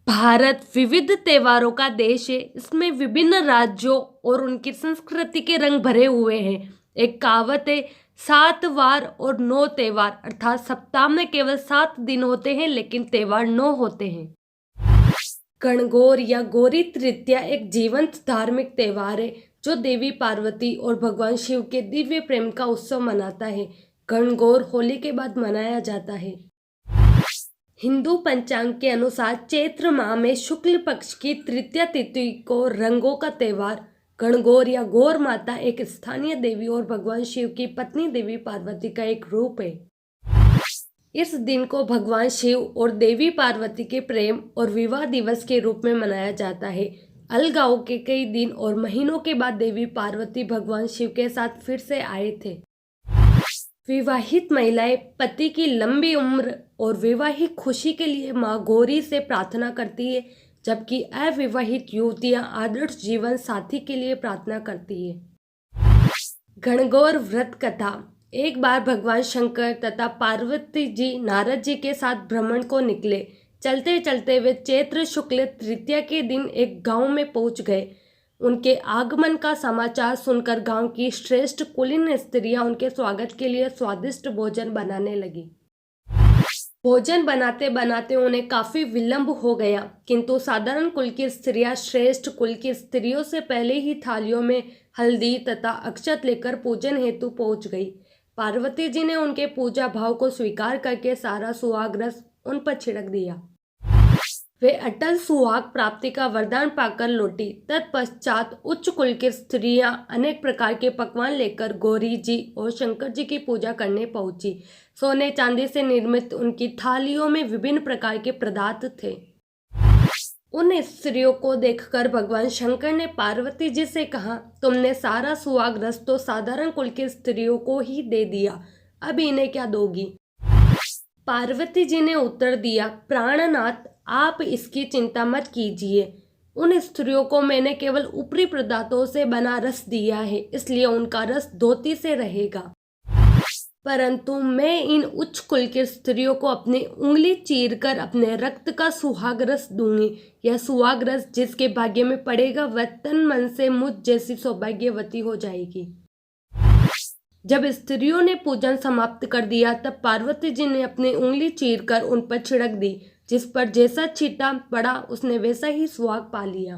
भारत विविध त्योहारों का देश है। इसमें विभिन्न राज्यों और उनकी संस्कृति के रंग भरे हुए हैं। एक कहावत है, 7 वार और 9 त्योहार, अर्थात सप्ताह में केवल 7 दिन होते हैं लेकिन त्योहार 9 होते हैं। गणगौर या गौरी तृतीया एक जीवंत धार्मिक त्योहार है जो देवी पार्वती और भगवान शिव के दिव्य प्रेम का उत्सव मनाता है। गणगौर होली के बाद मनाया जाता है। हिंदू पंचांग के अनुसार चैत्र माह में शुक्ल पक्ष की तृतीया तिथि को रंगों का त्योहार गणगौर या गौर माता एक स्थानीय देवी और भगवान शिव की पत्नी देवी पार्वती का एक रूप है। इस दिन को भगवान शिव और देवी पार्वती के प्रेम और विवाह दिवस के रूप में मनाया जाता है। अलगाव के कई दिन और महीनों के बाद देवी पार्वती भगवान शिव के साथ फिर से आए थे। विवाहित महिलाएं पति की लंबी उम्र और वैवाहिक खुशी के लिए मां गौरी से प्रार्थना करती है, जबकि अविवाहित युवतियां आदर्श जीवन साथी के लिए प्रार्थना करती है। गणगौर व्रत कथा। एक बार भगवान शंकर तथा पार्वती जी नारद जी के साथ भ्रमण को निकले। चलते चलते वे चैत्र शुक्ल तृतीया के दिन एक गांव में पहुंच गए। उनके आगमन का समाचार सुनकर गांव की श्रेष्ठ कुलीन स्त्रियां उनके स्वागत के लिए स्वादिष्ट भोजन बनाने लगी। भोजन बनाते बनाते उन्हें काफी विलंब हो गया, किंतु साधारण कुल की स्त्रियां श्रेष्ठ कुल की स्त्रियों से पहले ही थालियों में हल्दी तथा अक्षत लेकर पूजन हेतु पहुंच गई। पार्वती जी ने उनके पूजा भाव को स्वीकार करके सारा सुहाग रस उन पर छिड़क दिया। वे अटल सुहाग प्राप्ति का वरदान पाकर लौटी। तत्पश्चात उच्च कुल की स्त्रियां अनेक प्रकार के पकवान लेकर गौरी जी और शंकर जी की पूजा करने पहुंची। सोने चांदी से निर्मित उनकी थालियों में विभिन्न प्रकार के पदार्थ थे। उन स्त्रियों को देखकर भगवान शंकर ने पार्वती जी से कहा, तुमने सारा सुहाग रस तो साधारण कुल की स्त्रियों को ही दे दिया, अब इन्हें क्या दोगी? पार्वती जी ने उत्तर दिया, प्राणनाथ, आप इसकी चिंता मत कीजिए। उन स्त्रियों को मैंने केवल ऊपरी पदार्थों से बना रस दिया है, इसलिए उनका रस धोती से रहेगा। परंतु मैं इन उच्च कुल की स्त्रियों को अपनी उंगली चीरकर अपने रक्त का सुहाग रस दूंगी। यह सुहाग रस जिसके भाग्य में पड़ेगा वह तन मन से मुझ जैसी सौभाग्यवती हो जाएगी। जब स्त्रियों ने पूजन समाप्त कर दिया तब पार्वती जी ने अपनी उंगली चीरकर उन पर छिड़क दी। जिस पर जैसा छींटा पड़ा उसने वैसा ही सुहाग पा लिया।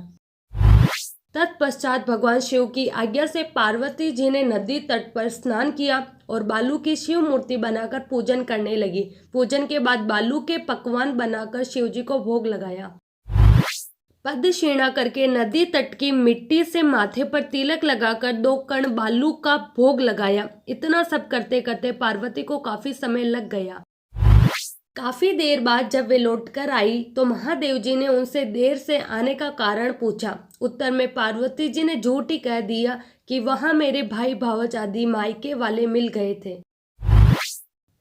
तत्पश्चात भगवान शिव की आज्ञा से पार्वती जी ने नदी तट पर स्नान किया और बालू की शिव मूर्ति बनाकर पूजन करने लगी। पूजन के बाद बालू के पकवान बनाकर शिव जी को भोग लगाया। पदक्षिणा करके नदी तट की मिट्टी से माथे पर तिलक लगाकर 2 कण बालू का भोग लगाया। इतना सब करते करते पार्वती को काफी समय लग गया। काफी देर बाद जब वे लौटकर आई तो महादेव जी ने उनसे देर से आने का कारण पूछा। उत्तर में पार्वती जी ने झूठ ही कह दिया कि वहां मेरे भाई भावज आदि मायके वाले मिल गए थे।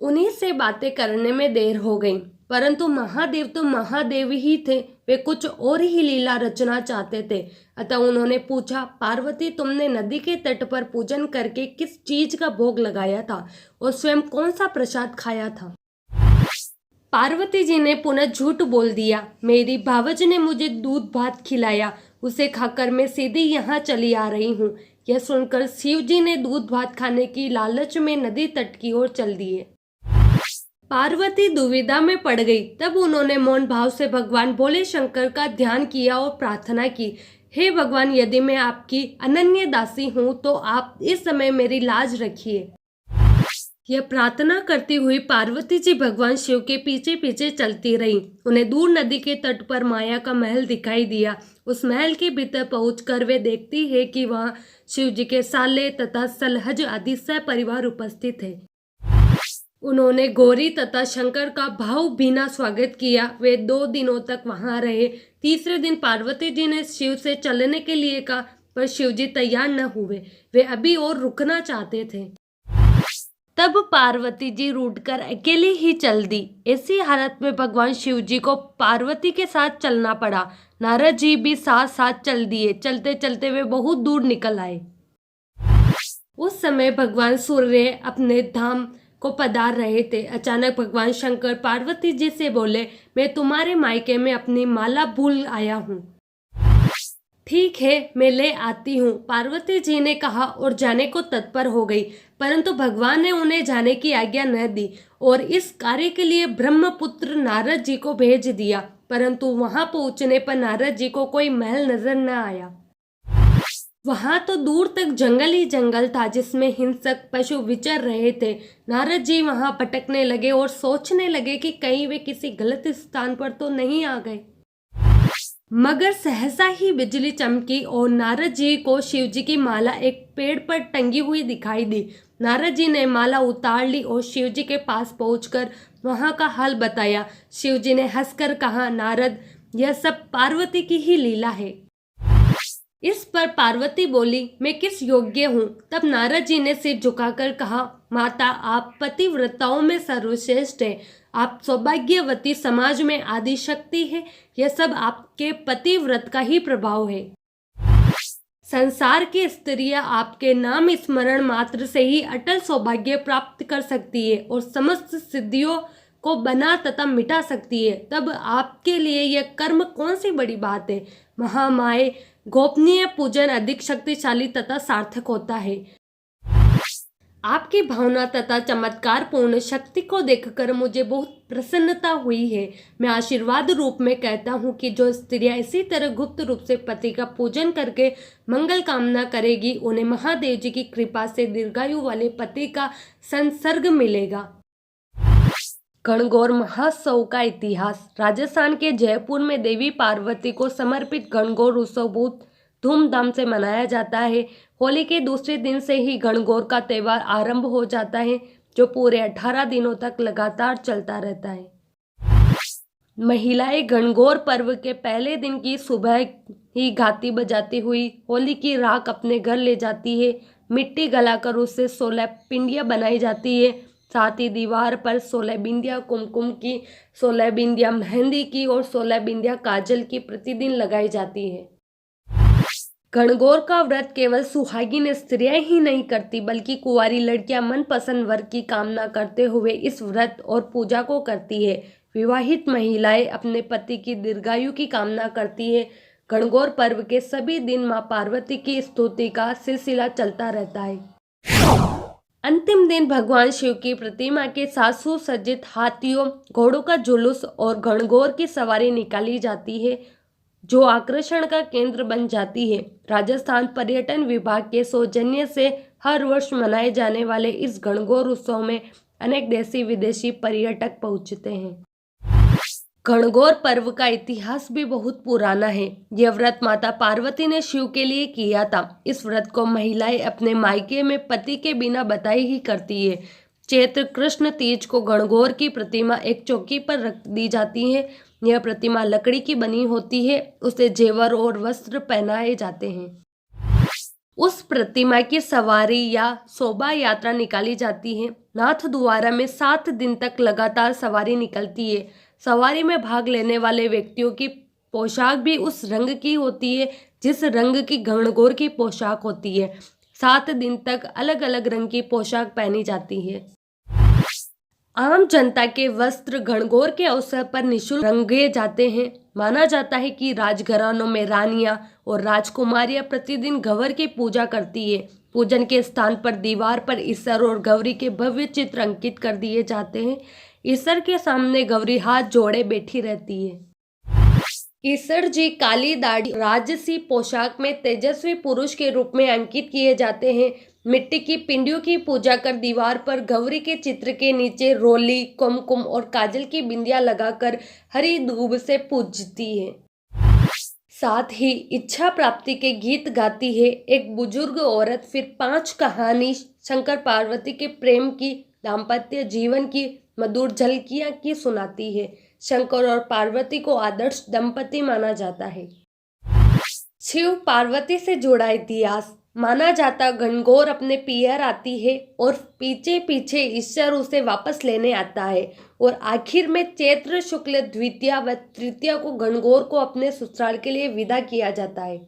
उन्हीं से बातें करने में देर हो गई, परंतु महादेव तो महादेव ही थे, वे कुछ और ही लीला रचना चाहते थे। अतः उन्होंने पूछा, पार्वती, तुमने नदी के तट पर पूजन करके किस चीज का भोग लगाया था और स्वयं कौन सा प्रसाद खाया था? पार्वती जी ने पुनः झूठ बोल दिया, मेरी भावज ने मुझे दूध भात खिलाया, उसे खाकर मैं सीधी यहाँ चली आ रही हूँ। यह सुनकर शिव जी ने दूध भात खाने की लालच में नदी तट की ओर चल दिए। पार्वती दुविधा में पड़ गई। तब उन्होंने मौन भाव से भगवान भोले शंकर का ध्यान किया और प्रार्थना की, हे भगवान, यदि मैं आपकी अनन्य दासी हूँ तो आप इस समय मेरी लाज रखिए। यह प्रार्थना करती हुई पार्वती जी भगवान शिव के पीछे पीछे चलती रही। उन्हें दूर नदी के तट पर माया का महल दिखाई दिया। उस महल के भीतर पहुंचकर वे देखती है कि वहां शिव जी के साले तथा सलहज आदि सपरिवार उपस्थित है। उन्होंने गौरी तथा शंकर का भावभीना स्वागत किया। वे 2 दिनों तक वहां रहे। तीसरे दिन पार्वती जी ने शिव से चलने के लिए कहा, पर शिव जी तैयार न हुए। वे अभी और रुकना चाहते थे। तब पार्वती जी रूठकर अकेले ही चल दी। ऐसी हालत में भगवान शिव जी को पार्वती के साथ चलना पड़ा। नारद जी भी साथ साथ चल दिए। चलते चलते वे बहुत दूर निकल आए। उस समय भगवान सूर्य अपने धाम को पधार रहे थे। अचानक भगवान शंकर पार्वती जी से बोले, मैं तुम्हारे मायके में अपनी माला भूल आया हूँ। ठीक है, मैं ले आती हूँ, पार्वती जी ने कहा और जाने को तत्पर हो गई। परंतु भगवान ने उन्हें जाने की आज्ञा न दी और इस कार्य के लिए ब्रह्मपुत्र नारद जी को भेज दिया। परंतु वहां पहुंचने पर नारद जी को कोई महल नजर न आया। वहां तो दूर तक जंगल ही जंगल था जिसमें हिंसक पशु विचर रहे थे। नारद जी वहां भटकने लगे और सोचने लगे कि कहीं वे किसी गलत स्थान पर तो नहीं आ गए। मगर सहसा ही बिजली चमकी और नारद जी को शिव जी की माला एक पेड़ पर टंगी हुई दिखाई दी। नारद जी ने माला उतार ली और शिव जी के पास पहुंचकर वहां का हाल बताया। शिव जी ने हंसकर कहा, नारद, यह सब पार्वती की ही लीला है। इस पर पार्वती बोली, मैं किस योग्य हूँ? तब नारद जी ने सिर झुकाकर कहा, माता, आप पतिव्रताओं में सर्वश्रेष्ठ है। आप सौभाग्यवती, समाज में आदि शक्ति है। यह सब आपके पतिव्रत का ही प्रभाव है। संसार की स्त्रियां आपके नाम स्मरण मात्र से ही अटल सौभाग्य प्राप्त कर सकती है और समस्त सिद्धियों को बना तथा मिटा सकती है। तब आपके लिए यह कर्म कौन सी बड़ी बात है? महामाये, गोपनीय पूजन अधिक शक्तिशाली तथा सार्थक होता है। आपकी भावना तथा चमत्कार पूर्ण शक्ति को देखकर मुझे बहुत प्रसन्नता हुई है। मैं आशीर्वाद रूप में कहता हूँ कि जो स्त्रियां इसी तरह गुप्त रूप से पति का पूजन करके मंगल कामना करेगी, उन्हें महादेव जी की कृपा से दीर्घायु वाले पति का संसर्ग मिलेगा। गणगौर महोत्सव का इतिहास। राजस्थान के जयपुर में देवी पार्वती को समर्पित गणगौर उत्सव बहुत धूमधाम से मनाया जाता है। होली के दूसरे दिन से ही गणगौर का त्यौहार आरंभ हो जाता है, जो पूरे 18 दिनों तक लगातार चलता रहता है। महिलाएं गणगौर पर्व के पहले दिन की सुबह ही गाती बजाती हुई होली की राख अपने घर ले जाती है। मिट्टी गलाकर उससे 16 पिंडियां बनाई जाती है। साथ ही दीवार पर 16 बिंदियां कुमकुम की, 16 बिंदियां मेहंदी की और 16 बिंदियां काजल की प्रतिदिन लगाई जाती है। गणगौर का व्रत केवल सुहागिन स्त्रियां ही नहीं करती, बल्कि कुंवारी लड़कियां मनपसंद वर की कामना करते हुए इस व्रत और पूजा को करती है। विवाहित महिलाएं अपने पति की दीर्घायु की कामना करती है। गणगौर पर्व के सभी दिन मां पार्वती की स्तुति का सिलसिला चलता रहता है। अंतिम दिन भगवान शिव की प्रतिमा के साथ सुसज्जित हाथियों, घोड़ों का जुलूस और गणगौर की सवारी निकाली जाती है, जो आकर्षण का केंद्र बन जाती है। राजस्थान पर्यटन विभाग के सौजन्य से हर वर्ष मनाए जाने वाले इस गणगौर उत्सव में अनेक देशी विदेशी पर्यटक पहुंचते हैं। गणगौर पर्व का इतिहास भी बहुत पुराना है। यह व्रत माता पार्वती ने शिव के लिए किया था। इस व्रत को महिलाएं अपने मायके में पति के बिना बताई ही करती है। चैत्र कृष्ण तीज को गणगौर की प्रतिमा एक चौकी पर रख दी जाती है। यह प्रतिमा लकड़ी की बनी होती है। उसे जेवर और वस्त्र पहनाए जाते हैं। उस प्रतिमा की सवारी या शोभा यात्रा निकाली जाती है। नाथ द्वारा में 7 दिन तक लगातार सवारी निकलती है। सवारी में भाग लेने वाले व्यक्तियों की पोशाक भी उस रंग की होती है जिस रंग की गणगौर की पोशाक होती है। 7 दिन तक अलग अलग रंग की पोशाक पहनी जाती है। आम जनता के वस्त्र गणगौर के अवसर पर निःशुल्क रंगे जाते हैं। माना जाता है कि राजघरानों में रानियां और राजकुमारियां प्रतिदिन गौर की पूजा करती है। पूजन के स्थान पर दीवार पर ईश्वर और गौरी के भव्य चित्र अंकित कर दिए जाते हैं। ईश्वर के सामने गौरी हाथ जोड़े बैठी रहती है। ईश्वर जी काली दाढ़ी, राजसी पोशाक में तेजस्वी पुरुष के रूप में अंकित किए जाते हैं। मिट्टी की पिंडियों की पूजा कर दीवार पर गौरी के चित्र के नीचे रोली, कुमकुम और काजल की बिंदियां लगाकर हरी दूब से पूजती है। साथ ही इच्छा प्राप्ति के गीत गाती है। एक बुजुर्ग औरत फिर 5 कहानी शंकर पार्वती के प्रेम की, दाम्पत्य जीवन की मधुर झलकियां की सुनाती है। शंकर और पार्वती को आदर्श दंपति माना जाता है। शिव पार्वती से जुड़ा इतिहास। माना जाता गणगौर अपने पियर आती है और पीछे पीछे ईश्वर उसे वापस लेने आता है और आखिर में चैत्र शुक्ल द्वितीया व तृतीया को गणगौर को अपने ससुराल के लिए विदा किया जाता है।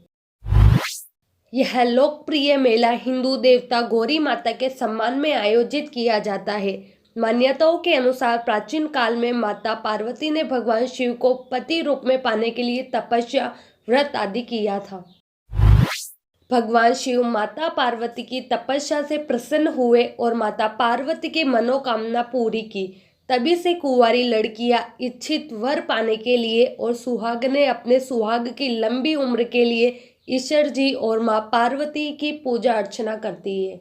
यह लोकप्रिय मेला हिंदू देवता गौरी माता के सम्मान में आयोजित किया जाता है। मान्यताओं के अनुसार प्राचीन काल में माता पार्वती ने भगवान शिव को पति रूप में पाने के लिए तपस्या, व्रत आदि किया था। भगवान शिव माता पार्वती की तपस्या से प्रसन्न हुए और माता पार्वती की मनोकामना पूरी की। तभी से कुंवारी लड़कियां इच्छित वर पाने के लिए और सुहागनें अपने सुहाग की लंबी उम्र के लिए ईश्वर जी और मां पार्वती की पूजा अर्चना करती है।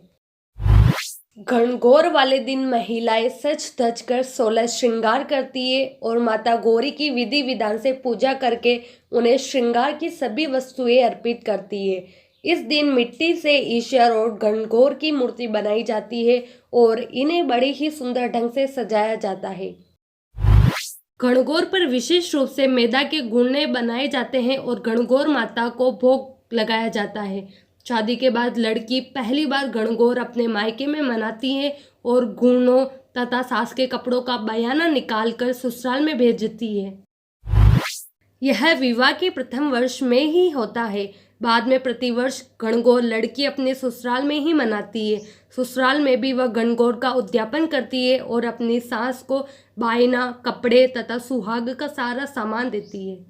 घनघोर वाले दिन महिलाएं सज धज कर 16 श्रृंगार करती है और माता गौरी की विधि विधान से पूजा करके उन्हें श्रृंगार की सभी वस्तुएं अर्पित करती है। इस दिन मिट्टी से ईश्वर और घनघोर की मूर्ति बनाई जाती है और इन्हें बड़े ही सुंदर ढंग से सजाया जाता है। घनघोर पर विशेष रूप से मैदा के गुणे बनाए जाते हैं और घनघोर माता को भोग लगाया जाता है। शादी के बाद लड़की पहली बार घनघोर अपने मायके में मनाती है और गुणों तथा सास के कपड़ों का बयाना निकालकर ससुराल में भेजती है। यह विवाह के प्रथम वर्ष में ही होता है। बाद में प्रतिवर्ष घनघोर लड़की अपने ससुराल में ही मनाती है। ससुराल में भी वह घनघोर का उद्यापन करती है और अपनी सास को बायना, कपड़े तथा सुहाग का सारा सामान देती है।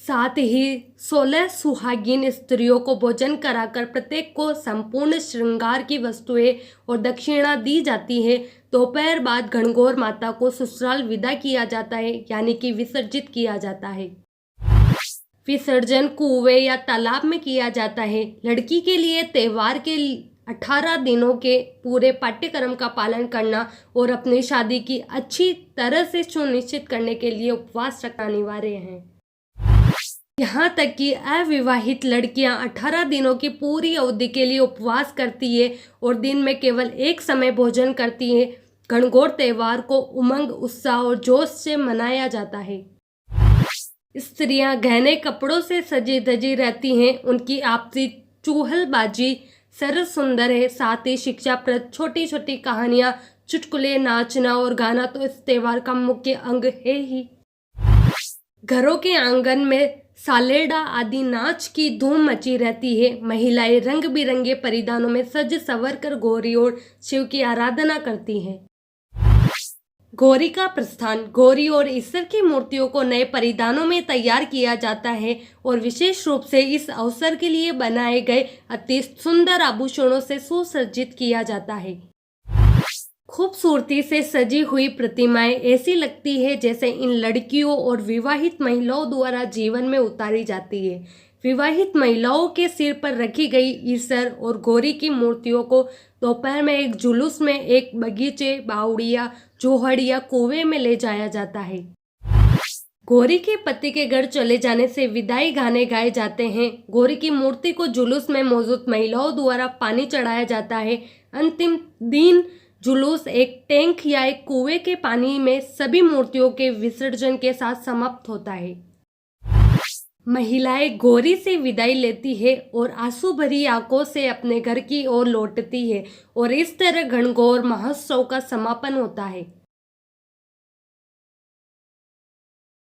साथ ही 16 सुहागिन स्त्रियों को भोजन कराकर प्रत्येक को संपूर्ण श्रृंगार की वस्तुएं और दक्षिणा दी जाती है। दोपहर बाद घनघोर माता को ससुराल विदा किया जाता है, यानी कि विसर्जित किया जाता है। विसर्जन कुएं या तालाब में किया जाता है। लड़की के लिए त्योहार के 18 दिनों के पूरे पाठ्यक्रम का पालन करना और अपनी शादी की अच्छी तरह से सुनिश्चित करने के लिए उपवास रखना अनिवार्य है। यहाँ तक कि अविवाहित लड़कियां 18 दिनों की पूरी अवधि के लिए उपवास करती है और दिन में केवल एक समय भोजन करती है। घनघोर त्योहार को उमंग, उत्साह और जोश से मनाया जाता है। स्त्रियां गहने कपड़ों से सजी धजी रहती हैं। उनकी आपसी चूहलबाजी सरस सुंदर है। साथ ही शिक्षाप्रद छोटी छोटी कहानियां, चुटकुले, नाचना और गाना तो इस त्योहार का मुख्य अंग है ही। घरों के आंगन में सालेडा आदि नाच की धूम मची रहती है। महिलाएं रंग बिरंगे परिधानों में सज संवर कर गौरी और शिव की आराधना करती हैं। गौरी का प्रस्थान। गौरी और ईश्वर की मूर्तियों को नए परिधानों में तैयार किया जाता है और विशेष रूप से इस अवसर के लिए बनाए गए अति सुंदर आभूषणों से सुसज्जित किया जाता है। खूबसूरती से सजी हुई प्रतिमाएं ऐसी लगती है जैसे इन लड़कियों और विवाहित महिलाओं द्वारा जीवन में उतारी जाती है। विवाहित महिलाओं के सिर पर रखी गई ईश्वर और गौरी की मूर्तियों को दोपहर में एक जुलूस में एक बगीचे, बावड़िया, जोहड़ या कुएं में ले जाया जाता है। गौरी के पति के घर चले जाने से विदाई गाने गाए जाते हैं। गौरी की मूर्ति को जुलूस में मौजूद महिलाओं द्वारा पानी चढ़ाया जाता है। अंतिम दिन जुलूस एक टैंक या एक कुएं के पानी में सभी मूर्तियों के विसर्जन के साथ समाप्त होता है। महिलाएं गौरी से विदाई लेती है और आंसू भरी आंखों से अपने घर की ओर लौटती है और इस तरह घनघोर महोत्सव का समापन होता है।